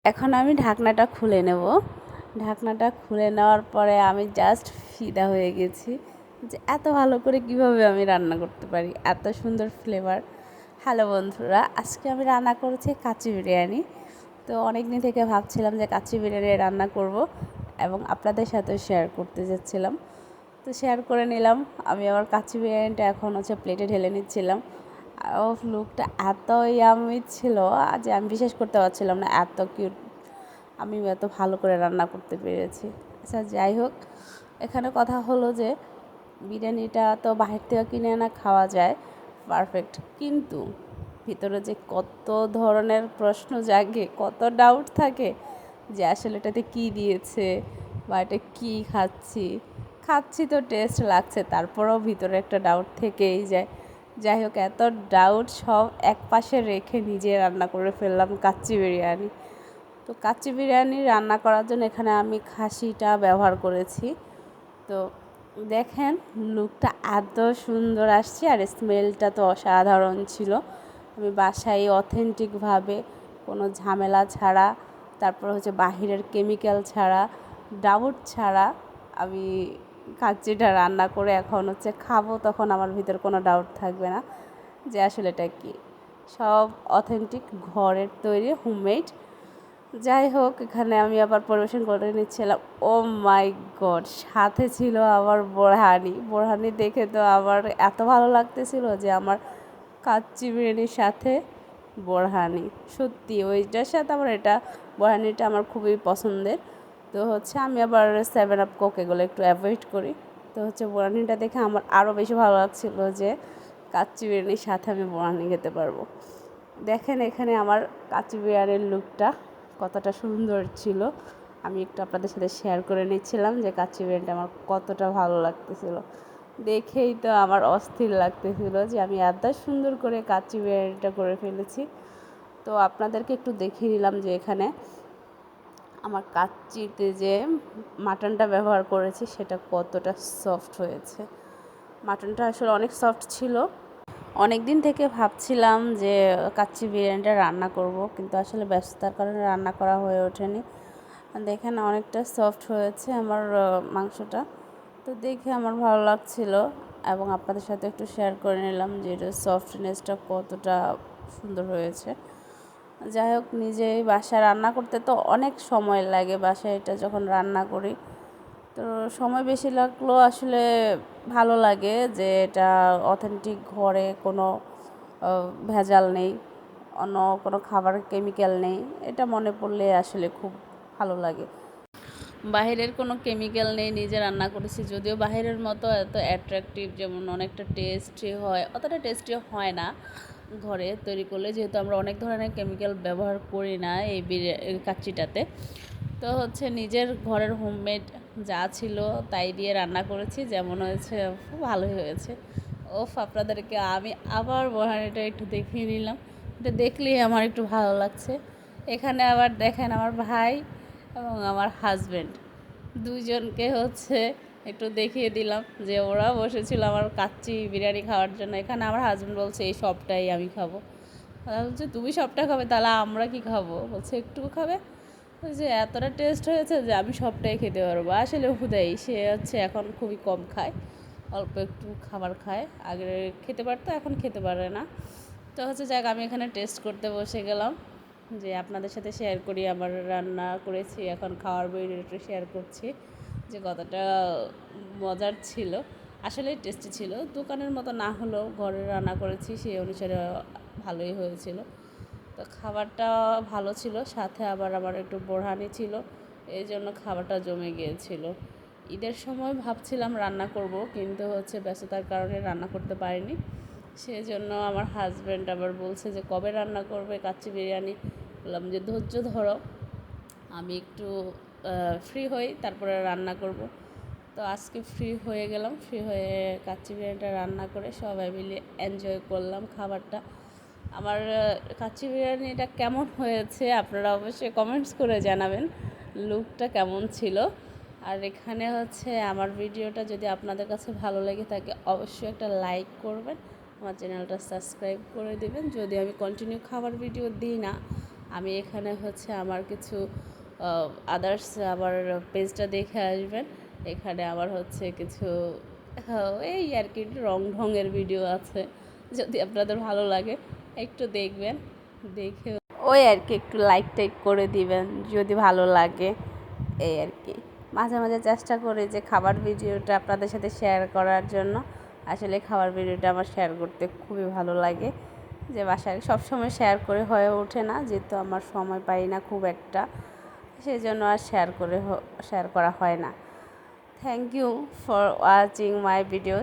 এখন আমি ঢাকনাটা খুলে নেব। ঢাকনাটা খুলে নেওয়ার পরে আমি জাস্ট ফিদা হয়ে গেছি যে এত ভালো করে কিভাবে আমি রান্না করতে পারি, এত সুন্দর ফ্লেভার। হ্যালো বন্ধুরা, আজকে আমি রান্না করেছি কাচ্চি বিরিয়ানি। তো অনেক দিন থেকে ভাবছিলাম যে কাচ্চি বিরিয়ানি রান্না করব এবং আপনাদের সাথেও শেয়ার করতে যাচ্ছিলাম। তো শেয়ার করে নিলাম। আমি আমার কাচ্চি বিরিয়ানিটা এখন প্লেটে ঢেলে নিচ্ছিলাম। লুকটা এত ইয়ামি ছিল যে আমি বিশ্বাস করতে পারছিলাম না, এত কিউট আমি এত ভালো করে রান্না করতে পেরেছি। আচ্ছা, যাই হোক, এখানে কথা হলো যে বিরিয়ানিটা তো বাহির থেকে কিনে আনা খাওয়া যায় পারফেক্ট, কিন্তু ভিতরে যে কত ধরনের প্রশ্ন জাগে, কত ডাউট থাকে যে আসলে এটাতে কী দিয়েছে বা এটা কী খাচ্ছি তো টেস্ট লাগছে, তারপরেও ভিতরে একটা ডাউট থেকেই যায়। যাই হোক, এত ডাউট সব এক পাশে রেখে নিজে রান্না করে ফেললাম কাচ্চি বিরিয়ানি। তো কাচ্চি বিরিয়ানি রান্না করার জন্য এখানে আমি খাসিটা ব্যবহার করেছি। তো দেখেন লুকটা এত সুন্দর আসছে আর স্মেলটা তো অসাধারণ ছিল। আমি বাসায় অথেন্টিকভাবে কোনো ঝামেলা ছাড়া, তারপর বাহিরের কেমিক্যাল ছাড়া, ডাউট ছাড়া আমি কাচ্চিটা রান্না করে এখন খাবো, তখন আমার ভিতর কোনো ডাউট থাকবে না যে আসলে এটা কী। সব অথেন্টিক ঘরের তৈরি, হোমমেড। যাই হোক, এখানে আমি আবার পরিবেশন করে নিচ্ছিলাম। ও মাই গড, সাথে ছিল আবার বোরহানি দেখে তো আমার এত ভালো লাগতেছিল যে আমার কাচ্চি বিরিয়ানির সাথে বোরহানি, সত্যি ওইটার সাথে আমার বোরহানিটা আমার খুবই পছন্দের। তো আমি আবার 7 আপ কোক এগুলো একটু অ্যাভয়েড করি। তো বোরহানিটা দেখে আমার আরও বেশি ভালো লাগছিল যে কাচ্চি বিরিয়ানির সাথে আমি বোরহানি খেতে পারবো। দেখেন এখানে আমার কাচ্চি বিরিয়ানির লুকটা কতটা সুন্দর ছিল, আমি একটু আপনাদের সাথে শেয়ার করে নিচ্ছিলাম যে কাচ্চি বিরিয়ানিটা আমার কতটা ভালো লাগতেছিল। দেখেই তো আমার অস্থির লাগতেছিল যে আমি এত সুন্দর করে কাচ্চি বিরিয়ানিটা করে ফেলেছি। তো আপনাদেরকে একটু দেখিয়ে নিলাম যে এখানে আমার কাচ্চিতে যে মাটনটা ব্যবহার করেছি সেটা কতটা সফট হয়েছে। মাটনটা আসলে অনেক সফট ছিল। অনেক দিন থেকে ভাবছিলাম যে কাচ্চি বিরিয়ানিটা রান্না করব, কিন্তু আসলে ব্যস্ততার কারণে রান্না করা হয়ে ওঠেনি। দেখেন অনেকটা সফট হয়েছে আমার মাংসটা। তো দেখে আমার ভালো লাগছিল এবং আপনাদের সাথে একটু শেয়ার করে নিলাম যে এটা সফটনেসটা কতটা সুন্দর হয়েছে। যাই হোক, নিজেই বাসায় রান্না করতে তো অনেক সময় লাগে। বাসায় এটা যখন রান্না করি তো সময় বেশি লাগলেও আসলে ভালো লাগে যে এটা অথেন্টিক, ঘরে কোনো ভেজাল নেই, অন্য কোনো খাবার কেমিক্যাল নেই, এটা মনে পড়লে আসলে খুব ভালো লাগে। বাইরের কোনো কেমিক্যাল নেই, নিজে রান্না করেছি, যদিও বাইরের মতো এত অ্যাট্রাকটিভ যেমন অনেকটা টেস্টি হয়, অতটা টেস্টি হয় না ঘরে তৈরি করলে, যেহেতু আমরা অনেক ধরনের কেমিক্যাল ব্যবহার করি না এই কাচ্চিটাতে। তো নিজের ঘরের হোমমেড যা ছিল তাই দিয়ে রান্না করেছি, যেমন হয়েছে খুব ভালোই হয়েছে। আপনাদেরকে আমি আবার বোরহানিটা একটু দেখিয়ে নিলাম, এটা দেখলেই আমার একটু ভালো লাগছে। এখানে আবার দেখেন আমার ভাই এবং আমার হাজব্যান্ড দুইজনকে একটু দেখিয়ে দিলাম যে ওরা বসেছিল আমার কাচ্চি বিরিয়ানি খাওয়ার জন্য। এখানে আমার হাজব্যান্ড বলছে এই সবটাই আমি খাবো। বলছে তুমি সবটা খাবে, তাহলে আমরা কি খাবো? বলছে একটু খাবে। যে এতটা টেস্ট হয়েছে যে আমি সবটাই খেতে পারবো। আসলে হুদাই সে এখন খুবই কম খায়, অল্প একটু খাবার খায়, আগে খেতে পারতো এখন খেতে পারে না। তো যাক, আমি এখানে টেস্ট করতে বসে গেলাম যে আপনাদের সাথে শেয়ার করি আমার রান্না করেছি, এখন খাওয়ার ভিডিওটা শেয়ার করছি যে কতটা মজার ছিল। আসলে টেস্টি ছিল, দোকানের মতো না হলেও ঘরে রান্না করেছি সেই অনুসারে ভালোই হয়েছিল। তো খাবারটা ভালো ছিল, সাথে আবার আমার একটু বোরহানি ছিল, এই জন্য খাবারটা জমে গিয়েছিল। ঈদের সময় ভাবছিলাম রান্না করব, কিন্তু ব্যস্ততার কারণে রান্না করতে পারিনি। সেই জন্য আমার হাজব্যান্ড আবার বলছে যে কবে রান্না করবে কাচ্চি বিরিয়ানি। বললাম যে ধৈর্য ধরো, আমি একটু ফ্রি হই তারপরে রান্না করব। তো আজকে ফ্রি হয়ে গেলাম, ফ্রি হয়ে কাচ্চি বিরিয়ানিটা রান্না করে সবাই মিলে এনজয় করলাম খাবারটা। আমার কাচ্চি বিরিয়ানিটা কেমন হয়েছে আপনারা অবশ্যই কমেন্টস করে জানাবেন, লুকটা কেমন ছিল। আর এখানে আমার ভিডিওটা যদি আপনাদের কাছে ভালো লেগে থাকে অবশ্যই একটা লাইক করবেন, আমার চ্যানেলটা সাবস্ক্রাইব করে দেবেন। যদি আমি কন্টিনিউ খাবার ভিডিও দিই না, আমি এখানে হচ্ছে আমার কিছু আদার্স আবার পেজটা দেখে আসবেন। এখানে আবার হচ্ছে কিছু এই আর কি রং ঢঙের ভিডিও আছে, যদি আপনাদের ভালো লাগে একটু দেখবেন, দেখে ওই আর কি একটু লাইক টাইক করে দিবেন যদি ভালো লাগে। এই আর কি মাঝে মাঝে চেষ্টা করি যে খাবার ভিডিওটা আপনাদের সাথে শেয়ার করার জন্য। আসলে খাবার ভিডিওটা আমার শেয়ার করতে খুবই ভালো লাগে, যে বাসায় সবসময় শেয়ার করে হয়ে ওঠে না, যেহেতু আমার সময় পাই না খুব একটা, সেই জন্য আর শেয়ার করা হয় না। Thank you for watching my video.